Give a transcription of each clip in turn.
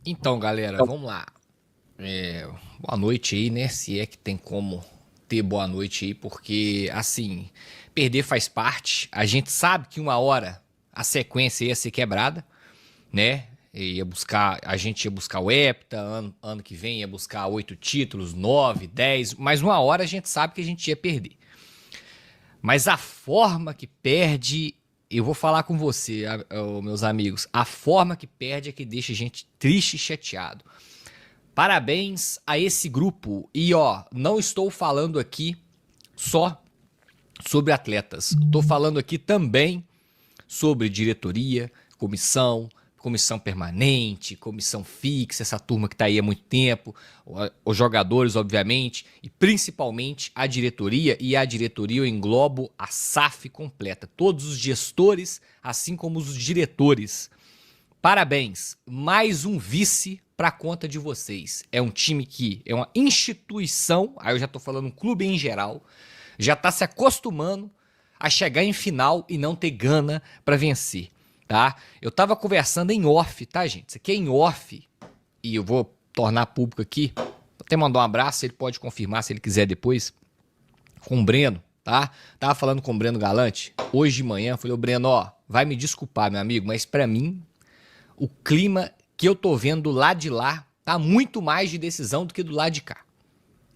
Então, galera, vamos lá. Boa noite aí, né? Se é que tem como ter boa noite aí, porque, assim, perder faz parte. A gente sabe que uma hora a sequência ia ser quebrada, né? A gente ia buscar o hepta, ano que vem ia buscar 8 títulos, 9, 10, mas uma hora a gente sabe que a gente ia perder. Mas a forma que perde, eu vou falar com você, meus amigos, a forma que perde é que deixa a gente triste e chateado. Parabéns a esse grupo. E ó, não estou falando aqui só sobre atletas. Estou falando aqui também sobre diretoria, comissão permanente, comissão fixa, essa turma que está aí há muito tempo, os jogadores, obviamente, e principalmente a diretoria. E a diretoria eu englobo a SAF completa, todos os gestores, assim como os diretores. Parabéns, mais um vice para conta de vocês. É um time que é uma instituição, aí eu já tô falando um clube em geral, já tá se acostumando a chegar em final e não ter gana para vencer, tá? Eu tava conversando em off, tá, gente? Isso aqui é em off e eu vou tornar público aqui. Vou até mandar um abraço, ele pode confirmar se ele quiser depois, com o Breno, tá? Tava falando com o Breno Galante hoje de manhã, falei, ô Breno, ó, vai me desculpar, meu amigo, mas para mim o clima que eu tô vendo do lado de lá tá muito mais de decisão do que do lado de cá,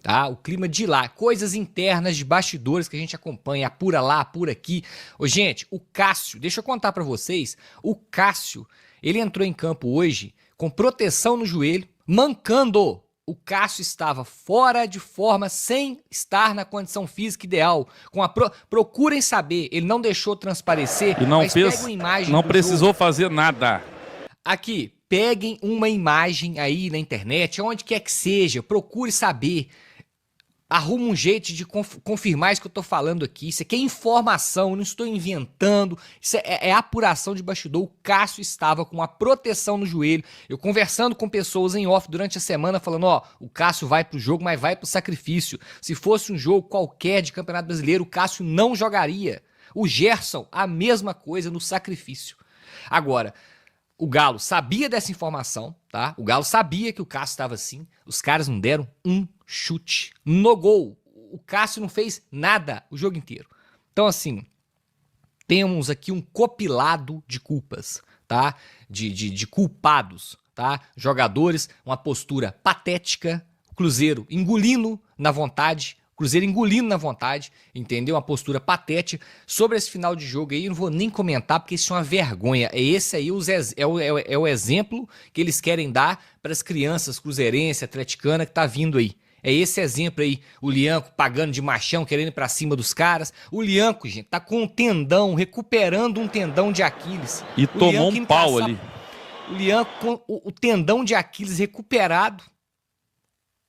tá? O clima de lá, coisas internas de bastidores que a gente acompanha, apura lá, apura aqui. Ô, gente, o Cássio, deixa eu contar pra vocês, o Cássio, ele entrou em campo hoje com proteção no joelho, mancando. O Cássio estava fora de forma, sem estar na condição física ideal. Procurem saber, ele não deixou transparecer, E não mas pega fez, uma imagem não do precisou jogo. fazer nada. Aqui, peguem uma imagem aí na internet, onde quer que seja, procure saber. Arruma um jeito de confirmar isso que eu tô falando aqui. Isso aqui é informação, eu não estou inventando. Isso é apuração de bastidor. O Cássio estava com uma proteção no joelho. Eu conversando com pessoas em off durante a semana, falando, ó, o Cássio vai pro jogo, mas vai pro sacrifício. Se fosse um jogo qualquer de Campeonato Brasileiro, o Cássio não jogaria. O Gerson, a mesma coisa no sacrifício. Agora, o Galo sabia dessa informação, tá? O Galo sabia que o Cássio estava assim. Os caras não deram um chute no gol. O Cássio não fez nada o jogo inteiro. Então, assim, temos aqui um compilado de culpas, tá? De culpados, tá? Jogadores, uma postura patética. O Cruzeiro engolindo na vontade. Cruzeiro engolindo na vontade, entendeu? Uma postura patética. Sobre esse final de jogo aí, eu não vou nem comentar, porque isso é uma vergonha. É esse aí é o exemplo que eles querem dar para as crianças cruzeirense, atleticana, que tá vindo aí. É esse exemplo aí, o Lianco pagando de machão, querendo ir pra cima dos caras. O Lianco, gente, tá com um tendão, recuperando um tendão de Aquiles. E tomou um pau ali. O Lianco com o tendão de Aquiles recuperado.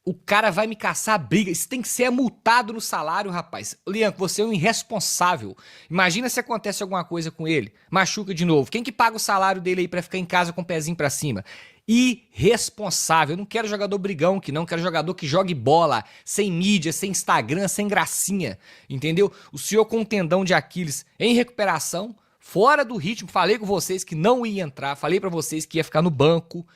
O cara vai me caçar a briga. Isso tem que ser multado no salário, rapaz. Lianco, você é um irresponsável. Imagina se acontece alguma coisa com ele. Machuca de novo. Quem que paga o salário dele aí pra ficar em casa com o pezinho pra cima? Irresponsável. Eu não quero jogador brigão que não. Quero jogador que jogue bola. Sem mídia, sem Instagram, sem gracinha. Entendeu? O senhor com um tendão de Aquiles em recuperação, fora do ritmo. Falei com vocês que não ia entrar. Falei pra vocês que ia ficar no banco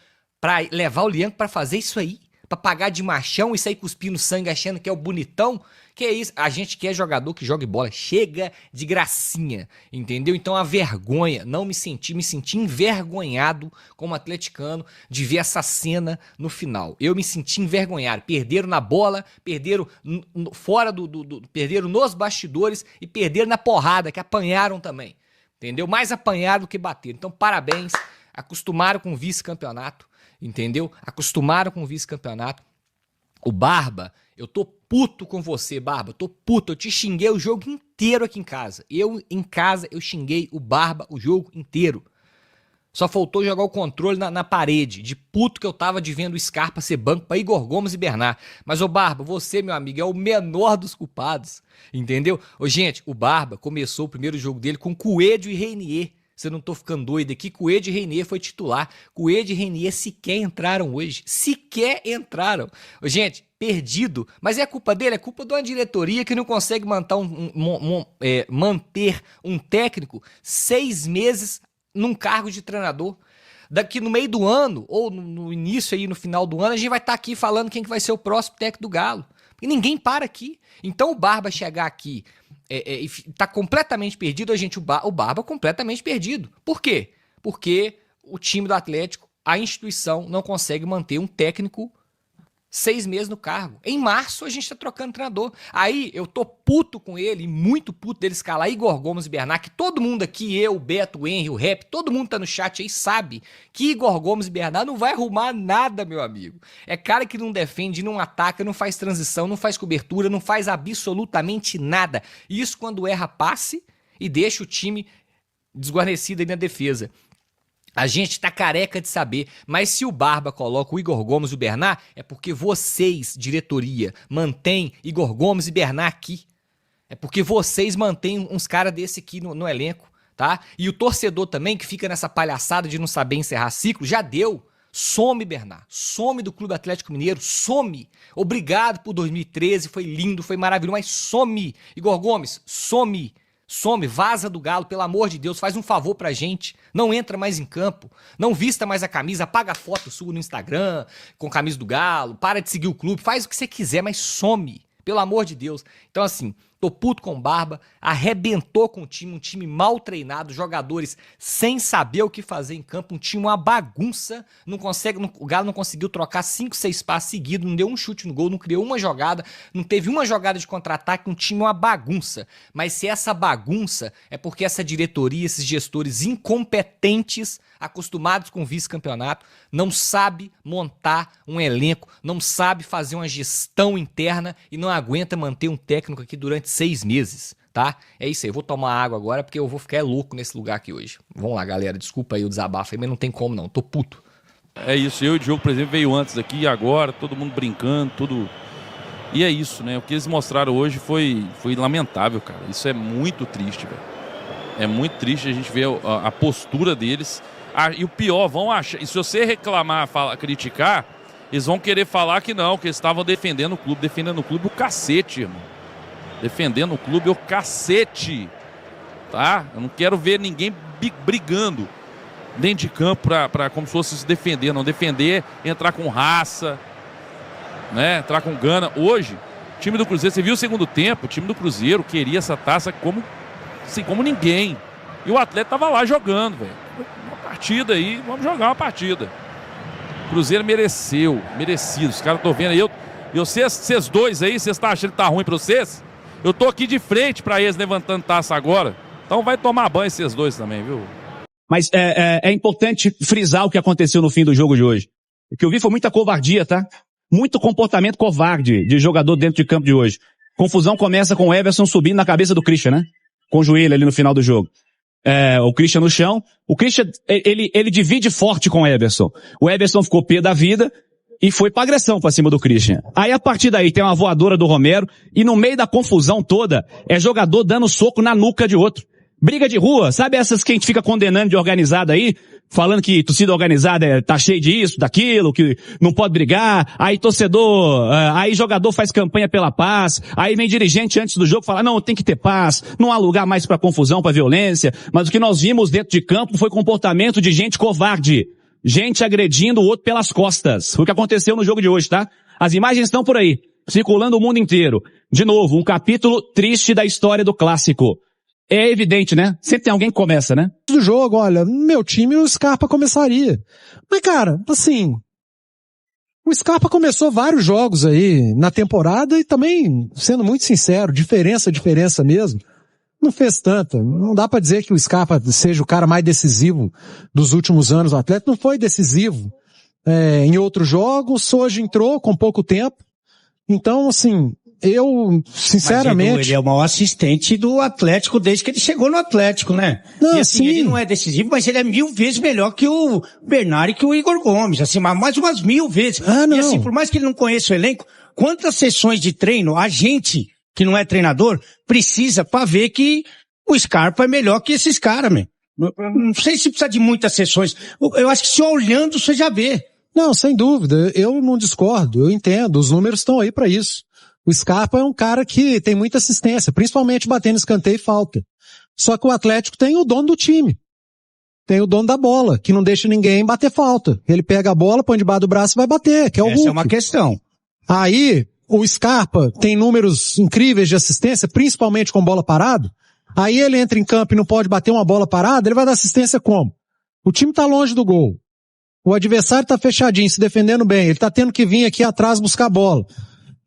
pra levar o Lianco pra fazer isso aí. Pra pagar de machão e sair cuspindo sangue achando que é o bonitão. Que é isso? A gente quer jogador que jogue bola. Chega de gracinha, entendeu? Então a vergonha, me senti envergonhado como atleticano de ver essa cena no final. Eu me senti envergonhado. Perderam na bola, perderam fora perderam nos bastidores e perderam na porrada, que apanharam também. Entendeu? Mais apanharam do que bateram. Então parabéns, acostumaram com o vice-campeonato. Entendeu? Acostumaram com o vice-campeonato. O Barba, eu tô puto com você, Barba. Tô puto. Eu te xinguei o jogo inteiro aqui em casa. Em casa, eu xinguei o Barba o jogo inteiro. Só faltou jogar o controle na parede. De puto que eu tava de vendo o Scarpa ser banco pra Igor Gomes e Bernard. Mas, ô Barba, você, meu amigo, é o menor dos culpados. Entendeu? Ô, gente, o Barba começou o primeiro jogo dele com Coelho e Reinier. Se eu não tô ficando doido aqui, Coelho e Reinier foi titular. Coelho e Reinier sequer entraram hoje. Sequer entraram. Gente, perdido. Mas é culpa dele? É culpa de uma diretoria que não consegue manter um técnico 6 meses num cargo de treinador. Daqui no meio do ano, ou no início aí, no final do ano, a gente vai estar aqui falando quem que vai ser o próximo técnico do Galo. E ninguém para aqui. Então o Barba chegar aqui e tá completamente perdido, o Barba completamente perdido. Por quê? Porque o time do Atlético, a instituição, não consegue manter um técnico 6 meses no cargo. Em março a gente tá trocando treinador. Aí eu tô puto com ele, muito puto dele escalar Igor Gomes e Bernard, que todo mundo aqui, eu, o Beto, o Henry, o Rap, todo mundo tá no chat aí, sabe que Igor Gomes e Bernard não vai arrumar nada, meu amigo. É cara que não defende, não ataca, não faz transição, não faz cobertura, não faz absolutamente nada. Isso quando erra passe e deixa o time desguarnecido aí na defesa. A gente tá careca de saber, mas se o Barba coloca o Igor Gomes e o Bernard, é porque vocês, diretoria, mantêm Igor Gomes e Bernard aqui. É porque vocês mantêm uns caras desse aqui no elenco, tá? E o torcedor também, que fica nessa palhaçada de não saber encerrar ciclo, já deu. Some, Bernard. Some do Clube Atlético Mineiro. Some. Obrigado por 2013, foi lindo, foi maravilhoso, mas some. Igor Gomes, some. Some, vaza do Galo, pelo amor de Deus, faz um favor pra gente, não entra mais em campo, não vista mais a camisa, apaga a foto sua no Instagram com a camisa do Galo, para de seguir o clube, faz o que você quiser, mas some, pelo amor de Deus. Então assim, tô puto com o Barba, arrebentou com o time, um time mal treinado, jogadores sem saber o que fazer em campo, um time uma bagunça, o Galo não conseguiu trocar 5, 6 passes seguidos, não deu um chute no gol, não criou uma jogada, não teve uma jogada de contra-ataque, um time uma bagunça. Mas se essa bagunça é porque essa diretoria, esses gestores incompetentes, acostumados com vice-campeonato, não sabe montar um elenco, não sabe fazer uma gestão interna e não aguenta manter um técnico aqui durante 6 meses, tá? É isso aí, eu vou tomar água agora porque eu vou ficar louco nesse lugar aqui hoje. Vamos lá, galera, desculpa aí o desabafo aí, mas não tem como não, tô puto. É isso, eu e o Diogo, por exemplo, veio antes aqui e agora, todo mundo brincando, tudo... E é isso, né? O que eles mostraram hoje foi lamentável, cara. Isso é muito triste, velho. É muito triste a gente ver a postura deles. E o pior, vão achar... E se você reclamar, criticar, eles vão querer falar que não, que eles estavam defendendo o clube. Defendendo o clube o cacete, irmão. Defendendo o clube o cacete. Tá? Eu não quero ver ninguém brigando dentro de campo como se fosse se defender. Não defender, entrar com raça, né? Entrar com gana. Hoje, o time do Cruzeiro, você viu o segundo tempo, o time do Cruzeiro queria essa taça como ninguém. E o atleta tava lá jogando, velho. Uma partida aí, vamos jogar uma partida. O Cruzeiro merecido. Os caras estão vendo aí. Vocês dois aí, vocês estão achando que tá ruim pra vocês? Eu tô aqui de frente pra eles levantando taça agora. Então vai tomar banho esses dois também, viu? Mas é importante frisar o que aconteceu no fim do jogo de hoje. O que eu vi foi muita covardia, tá? Muito comportamento covarde de jogador dentro de campo de hoje. Confusão começa com o Everson subindo na cabeça do Christian, né? Com o joelho ali no final do jogo. O Christian no chão. O Christian, ele divide forte com o Everson. O Everson ficou pé da vida e foi pra agressão pra cima do Christian. Aí a partir daí tem uma voadora do Romero e no meio da confusão toda é jogador dando soco na nuca de outro. Briga de rua, sabe essas que a gente fica condenando de organizada aí? Falando que torcida organizada tá cheio disso, daquilo, que não pode brigar, aí torcedor, aí jogador faz campanha pela paz, aí vem dirigente antes do jogo falar, não, tem que ter paz, não há lugar mais pra confusão, pra violência, mas o que nós vimos dentro de campo foi comportamento de gente covarde, gente agredindo o outro pelas costas, foi o que aconteceu no jogo de hoje, tá? As imagens estão por aí, circulando o mundo inteiro. De novo, um capítulo triste da história do clássico. É evidente, né? Sempre tem alguém que começa, né? Do jogo, olha, meu time o Scarpa começaria. Mas cara, assim, o Scarpa começou vários jogos aí na temporada e também, sendo muito sincero, diferença mesmo, não fez tanta. Não dá pra dizer que o Scarpa seja o cara mais decisivo dos últimos anos do Atlético, não foi decisivo. Em outros jogos, hoje entrou com pouco tempo. Então, assim, eu, sinceramente... Mas, Edu, ele é o maior assistente do Atlético desde que ele chegou no Atlético, né? Não, e assim, sim. Ele não é decisivo, mas ele é 1000 vezes melhor que o Bernard e que o Igor Gomes, assim, mais umas 1000 vezes. Não. E assim, por mais que ele não conheça o elenco, quantas sessões de treino a gente, que não é treinador, precisa pra ver que o Scarpa é melhor que esses caras, meu. Não sei se precisa de muitas sessões. Eu acho que só olhando você já vê. Não, sem dúvida, eu não discordo, eu entendo, os números estão aí pra isso. O Scarpa é um cara que tem muita assistência, principalmente batendo escanteio e falta. Só que o Atlético tem o dono do time. tem o dono da bola, que não deixa ninguém bater falta. Ele pega a bola, põe debaixo do braço e vai bater, que é o Hulk. Essa é uma questão. Aí, o Scarpa tem números incríveis de assistência, principalmente com bola parada. Aí ele entra em campo e não pode bater uma bola parada, ele vai dar assistência como? O time tá longe do gol. O adversário tá fechadinho, se defendendo bem. Ele tá tendo que vir aqui atrás buscar a bola.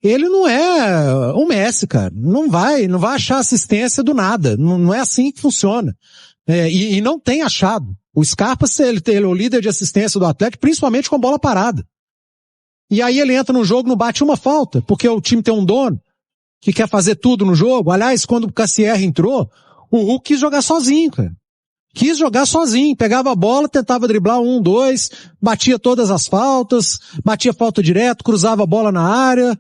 Ele não é um Messi, cara. Não vai achar assistência do nada. Não é assim que funciona. E não tem achado. O Scarpa, ele é o líder de assistência do Atlético, principalmente com bola parada. E aí ele entra no jogo, não bate uma falta, porque o time tem um dono que quer fazer tudo no jogo. Aliás, quando o Cassier entrou, o Hulk quis jogar sozinho, cara. Quis jogar sozinho, pegava a bola, tentava driblar 1, 2, batia todas as faltas, batia falta direto, cruzava a bola na área.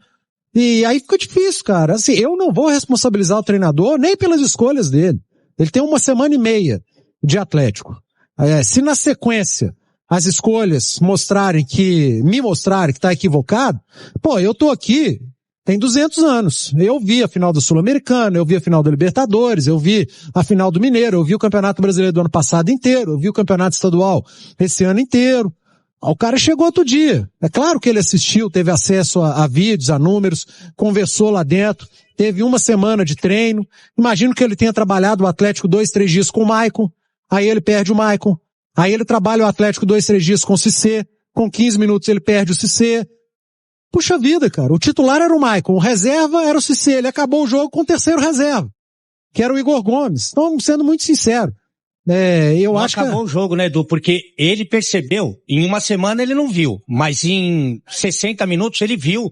E aí fica difícil, cara. Assim, eu não vou responsabilizar o treinador nem pelas escolhas dele. Ele tem 1,5 de Atlético. Se na sequência as escolhas me mostrarem que tá equivocado, eu tô aqui tem 200 anos. Eu vi a final da Sul-Americana, eu vi a final da Libertadores, eu vi a final do Mineiro, eu vi o Campeonato Brasileiro do ano passado inteiro, eu vi o Campeonato Estadual esse ano inteiro. O cara chegou outro dia. É claro que ele assistiu, teve acesso a vídeos, a números, conversou lá dentro, teve 1 semana de treino. Imagino que ele tenha trabalhado o Atlético 2, 3 dias com o Maicon, aí ele perde o Maicon. Aí ele trabalha o Atlético 2, 3 dias com o Cissé, com 15 minutos ele perde o Cissé. Puxa vida, cara, o titular era o Maicon, o reserva era o Cissé, ele acabou o jogo com o terceiro reserva, que era o Igor Gomes. Então, sendo muito sincero, eu acho que... acabou o jogo, né, Edu? Porque ele percebeu, em 1 semana ele não viu, mas em 60 minutos ele viu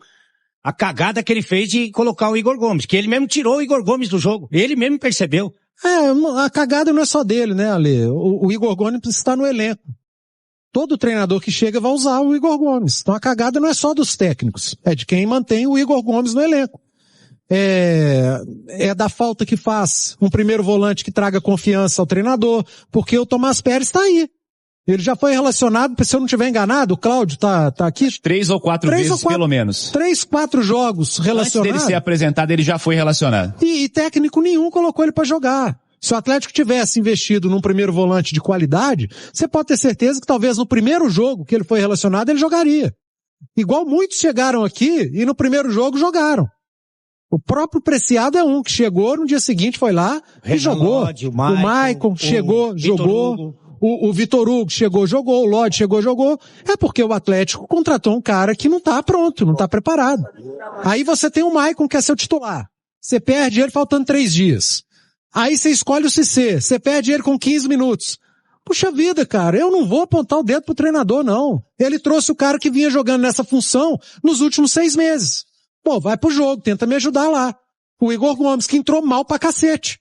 a cagada que ele fez de colocar o Igor Gomes, que ele mesmo tirou o Igor Gomes do jogo, ele mesmo percebeu. A cagada não é só dele, né, Ale? O Igor Gomes está no elenco. Todo treinador que chega vai usar o Igor Gomes. Então a cagada não é só dos técnicos, é de quem mantém o Igor Gomes no elenco. É da falta que faz um primeiro volante que traga confiança ao treinador, porque o Tomás Pérez está aí. Ele já foi relacionado, se eu não estiver enganado, o Cláudio tá aqui. 3 ou 4 vezes, pelo menos. 3, 4 jogos relacionados. Antes dele ser apresentado, ele já foi relacionado. E técnico nenhum colocou ele para jogar. Se o Atlético tivesse investido num primeiro volante de qualidade, você pode ter certeza que talvez no primeiro jogo que ele foi relacionado, ele jogaria. Igual muitos chegaram aqui e no primeiro jogo jogaram. O próprio Preciado é um que chegou, no dia seguinte foi lá e jogou. Lodge, o Maicon chegou, jogou. O Vitor Hugo chegou, jogou. O Lodge chegou, jogou. É porque o Atlético contratou um cara que não tá pronto, não tá preparado. Aí você tem o Maicon que é seu titular. Você perde ele faltando 3 dias. Aí você escolhe o Cissé. Você perde ele com 15 minutos. Puxa vida, cara, eu não vou apontar o dedo pro treinador, não. Ele trouxe o cara que vinha jogando nessa função nos últimos 6 meses. Vai pro jogo, tenta me ajudar lá. O Igor Gomes, que entrou mal pra cacete.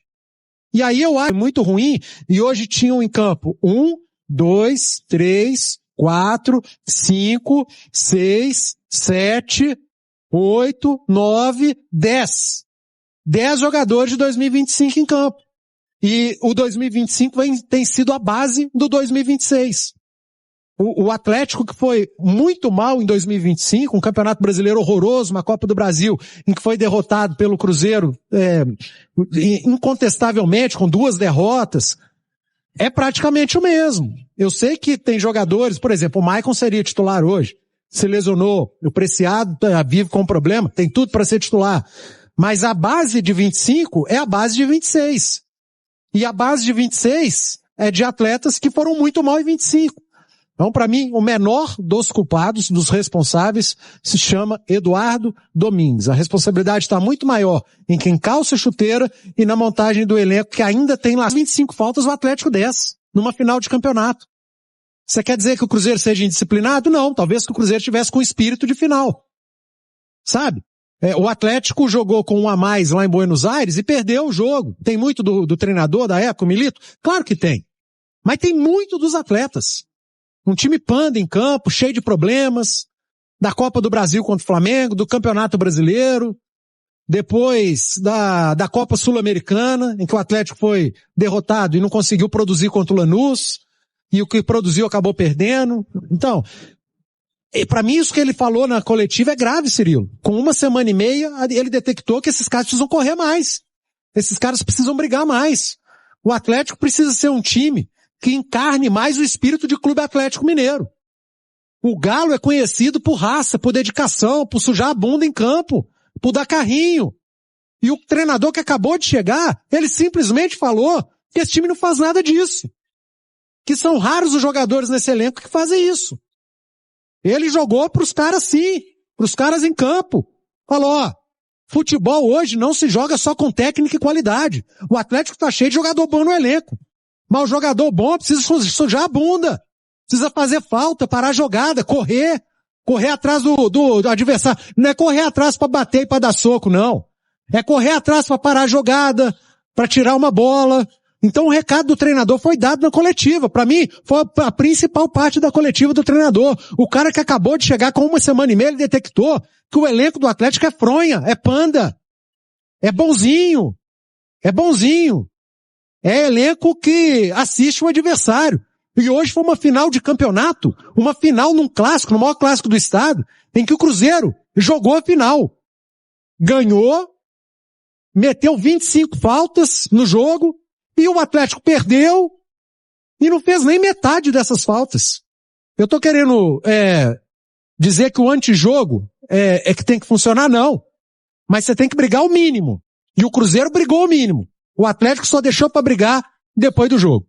E aí eu acho muito ruim, e hoje tinham em campo 1, 2, 3, 4, 5, 6, 7, 8, 9, 10. 10 jogadores de 2025 em campo. E o 2025 tem sido a base do 2026. O Atlético, que foi muito mal em 2025, um campeonato brasileiro horroroso, uma Copa do Brasil, em que foi derrotado pelo Cruzeiro, incontestavelmente, com 2 derrotas, é praticamente o mesmo. Eu sei que tem jogadores, por exemplo, o Maicon seria titular hoje, se lesionou, o Preciado vive com problema, tem tudo para ser titular. Mas a base de 25 é a base de 26. E a base de 26 é de atletas que foram muito mal em 25. Então, para mim, o menor dos culpados, dos responsáveis, se chama Eduardo Domingues. A responsabilidade está muito maior em quem calça a chuteira e na montagem do elenco, que ainda tem lá 25 faltas, o Atlético 10, numa final de campeonato. Você quer dizer que o Cruzeiro seja indisciplinado? Não, talvez que o Cruzeiro tivesse com espírito de final. Sabe? O Atlético jogou com 1 a mais lá em Buenos Aires e perdeu o jogo. Tem muito do treinador da época, o Milito? Claro que tem. Mas tem muito dos atletas. Um time panda em campo, cheio de problemas, da Copa do Brasil contra o Flamengo, do Campeonato Brasileiro, depois da Copa Sul-Americana, em que o Atlético foi derrotado e não conseguiu produzir contra o Lanús, e o que produziu acabou perdendo. Então, para mim isso que ele falou na coletiva é grave, Cirilo. Com 1 semana e meia, ele detectou que esses caras precisam correr mais. Esses caras precisam brigar mais. O Atlético precisa ser um time que encarne mais o espírito de Clube Atlético Mineiro. O Galo é conhecido por raça, por dedicação, por sujar a bunda em campo, por dar carrinho. E o treinador que acabou de chegar, ele simplesmente falou que esse time não faz nada disso. Que são raros os jogadores nesse elenco que fazem isso. Ele jogou pros caras sim, pros caras em campo. Falou, ó, futebol hoje não se joga só com técnica e qualidade. O Atlético tá cheio de jogador bom no elenco. Mas o jogador bom precisa sujar a bunda. Precisa fazer falta, parar a jogada, correr atrás do adversário. Não é correr atrás pra bater e pra dar soco, não. É correr atrás pra parar a jogada, pra tirar uma bola. Então o recado do treinador foi dado na coletiva. Pra mim, foi a principal parte da coletiva do treinador. O cara que acabou de chegar com 1 semana e meia, ele detectou que o elenco do Atlético é fronha, é panda. É bonzinho. É bonzinho. É elenco que assiste o adversário. E hoje foi uma final de campeonato, uma final num clássico, no maior clássico do estado, em que o Cruzeiro jogou a final. Ganhou, meteu 25 faltas no jogo, e o Atlético perdeu e não fez nem metade dessas faltas. Eu tô querendo dizer que o antijogo é que tem que funcionar, não. Mas você tem que brigar o mínimo. E o Cruzeiro brigou o mínimo. O Atlético só deixou pra brigar depois do jogo.